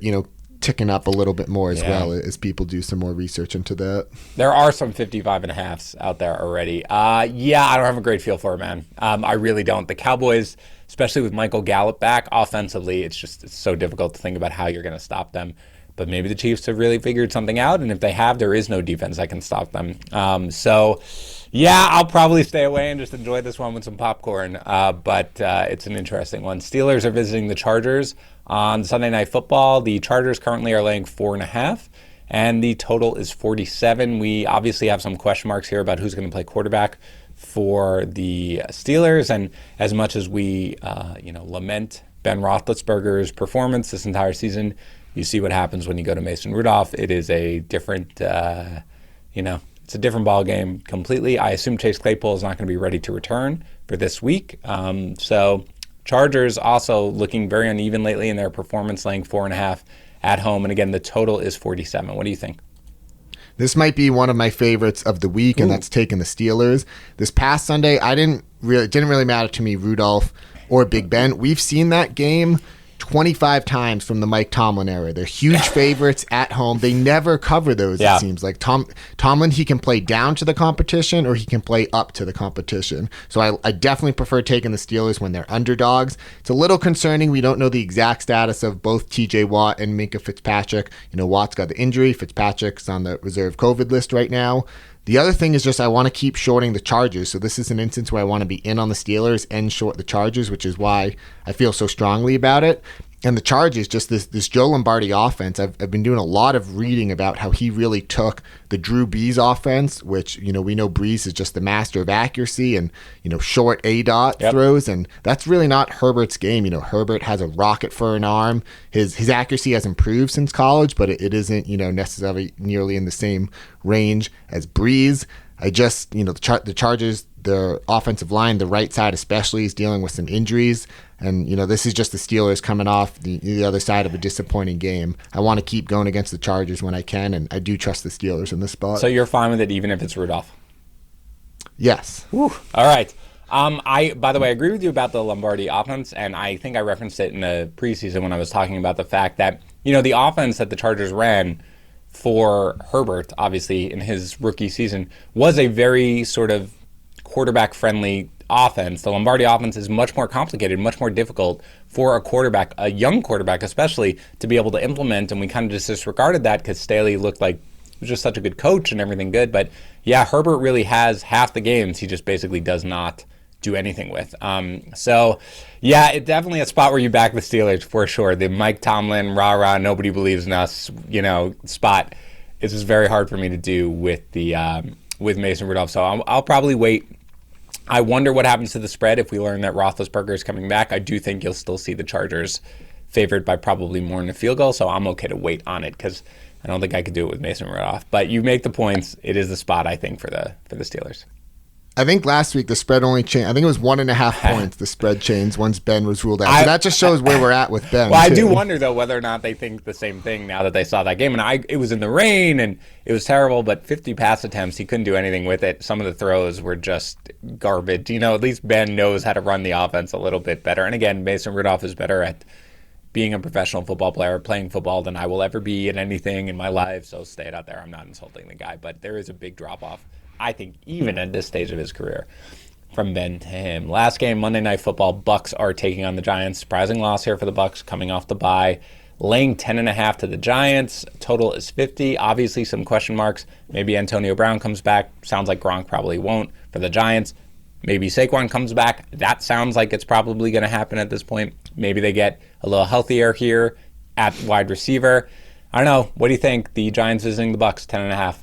ticking up a little bit more as well as people do some more research into that. There are some 55.5s out there already. I don't have a great feel for it, man. I really don't. The Cowboys, especially with Michael Gallup back offensively, it's so difficult to think about how you're going to stop them. But maybe the Chiefs have really figured something out, and if they have, there is no defense that can stop them. I'll probably stay away and just enjoy this one with some popcorn. But it's an interesting one. Steelers are visiting the Chargers on Sunday Night Football. The Chargers currently are laying 4.5, and the total is 47. We obviously have some question marks here about who's going to play quarterback for the Steelers. And as much as we, lament Ben Roethlisberger's performance this entire season, you see what happens when you go to Mason Rudolph. It is a different, it's a different ball game completely. I assume Chase Claypool is not going to be ready to return for this week. So Chargers also looking very uneven lately in their performance, laying 4.5 at home. And again, the total is 47. What do you think? This might be one of my favorites of the week, and that's taking the Steelers. This past Sunday, it didn't really matter to me, Rudolph or Big Ben. We've seen that game 25 times from the Mike Tomlin era. They're huge favorites at home. They never cover those, it seems like. Tomlin, he can play down to the competition or he can play up to the competition. So I definitely prefer taking the Steelers when they're underdogs. It's a little concerning. We don't know the exact status of both TJ Watt and Minkah Fitzpatrick. Watt's got the injury. Fitzpatrick's on the reserve COVID list right now. The other thing is just I want to keep shorting the Chargers. So this is an instance where I want to be in on the Steelers and short the Chargers, which is why I feel so strongly about it. And the Chargers, just this Joe Lombardi offense, I've been doing a lot of reading about how he really took the Drew Brees offense, which, we know Brees is just the master of accuracy and, short A-dot throws. And that's really not Herbert's game. Herbert has a rocket for an arm. His accuracy has improved since college, but it isn't, necessarily nearly in the same range as Brees. The Chargers, their offensive line, the right side especially, is dealing with some injuries. And, this is just the Steelers coming off the other side of a disappointing game. I want to keep going against the Chargers when I can, and I do trust the Steelers in this spot. So you're fine with it even if it's Rudolph? Yes. Whew. All right. By the way, I agree with you about the Lombardi offense, and I think I referenced it in the preseason when I was talking about the fact that, the offense that the Chargers ran for Herbert, obviously, in his rookie season, was a very sort of quarterback-friendly offense. The Lombardi offense is much more complicated, much more difficult for a quarterback, a young quarterback especially, to be able to implement, and we kind of just disregarded that because Staley looked like he was just such a good coach and everything good. But yeah, Herbert really has half the games he just basically does not do anything with. So yeah, it's definitely a spot where you back the Steelers for sure. The Mike Tomlin, rah-rah, nobody believes in us, spot is just very hard for me to do with with Mason Rudolph. So I'll probably wait. I wonder what happens to the spread if we learn that Roethlisberger is coming back. I do think you'll still see the Chargers favored by probably more than a field goal, so I'm okay to wait on it because I don't think I could do it with Mason Rudolph. But you make the points. It is the spot, I think, for the Steelers. I think last week the spread only changed. I think it was 1.5 points the spread changed once Ben was ruled out. So that just shows where we're at with Ben. Well, I do wonder, though, whether or not they think the same thing now that they saw that game. And it was in the rain, and it was terrible, but 50 pass attempts, he couldn't do anything with it. Some of the throws were just garbage. At least Ben knows how to run the offense a little bit better. And again, Mason Rudolph is better at being a professional football player, playing football, than I will ever be at anything in my life. So stay it out there. I'm not insulting the guy, but there is a big drop-off, I think, even at this stage of his career, from Ben to him. Last game, Monday Night Football, Bucks are taking on the Giants. Surprising loss here for the Bucks, coming off the bye. Laying 10.5 to the Giants. Total is 50. Obviously, some question marks. Maybe Antonio Brown comes back. Sounds like Gronk probably won't for the Giants. Maybe Saquon comes back. That sounds like it's probably going to happen at this point. Maybe they get a little healthier here at wide receiver. I don't know. What do you think? The Giants visiting the Bucks, 10.5.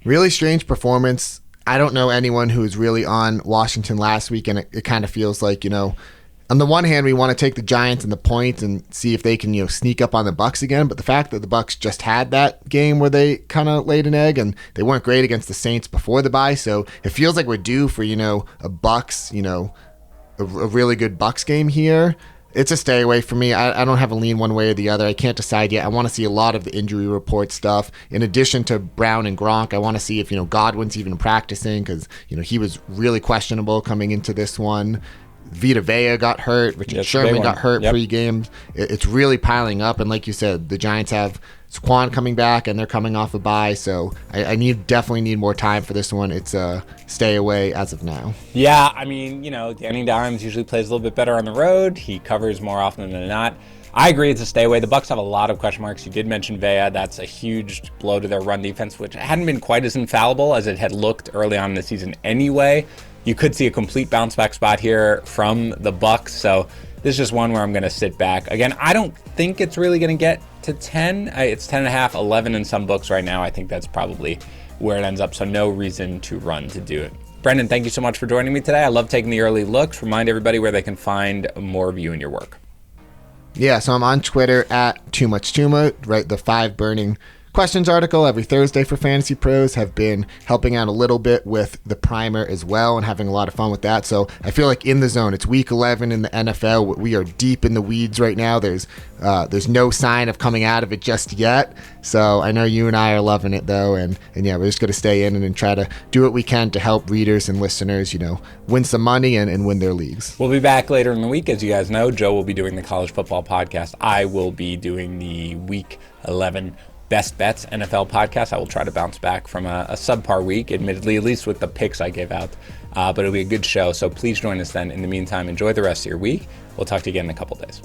Really strange performance. I don't know anyone who was really on Washington last week, and it kind of feels like, on the one hand, we want to take the Giants and the points and see if they can, sneak up on the Bucks again. But the fact that the Bucks just had that game where they kind of laid an egg and they weren't great against the Saints before the bye, so it feels like we're due for, a Bucks, a really good Bucks game here. It's a stay away for me. I don't have a lean one way or the other. I can't decide yet. I want to see a lot of the injury report stuff. In addition to Brown and Gronk, I want to see if, Godwin's even practicing because, he was really questionable coming into this one. Vita Vea got hurt. Richard Sherman got hurt pre-game. It's really piling up. And like you said, the Giants have Saquon coming back and they're coming off a bye. So I definitely need more time for this one. It's a stay away as of now. Yeah, I mean, Danny Dimes usually plays a little bit better on the road. He covers more often than not. I agree it's a stay away. The Bucks have a lot of question marks. You did mention Vea. That's a huge blow to their run defense, which hadn't been quite as infallible as it had looked early on in the season anyway. You could see a complete bounce back spot here from the Bucks. So this is just one where I'm going to sit back. Again, I don't think it's really going to get to 10. It's 10.5, 11 in some books right now. I think that's probably where it ends up. So no reason to run to do it. Brendan, thank you so much for joining me today. I love taking the early looks. Remind everybody where they can find more of you and your work. Yeah, so I'm on Twitter at Too Much Tuma, write the 5 burning questions article every Thursday for Fantasy Pros. Have been helping out a little bit with the primer as well and having a lot of fun with that. So I feel like in the zone. It's week 11 in the NFL. We are deep in the weeds right now. There's no sign of coming out of it just yet. So I know you and I are loving it though, and yeah, we're just going to stay in and try to do what we can to help readers and listeners, win some money and win their leagues. We'll be back later in the week. As you guys know, Joe will be doing the college football podcast. I will be doing the week 11 Best Bets NFL podcast. I will try to bounce back from a subpar week, admittedly, at least with the picks I gave out. But it'll be a good show, so please join us then. In the meantime, enjoy the rest of your week. We'll talk to you again in a couple days.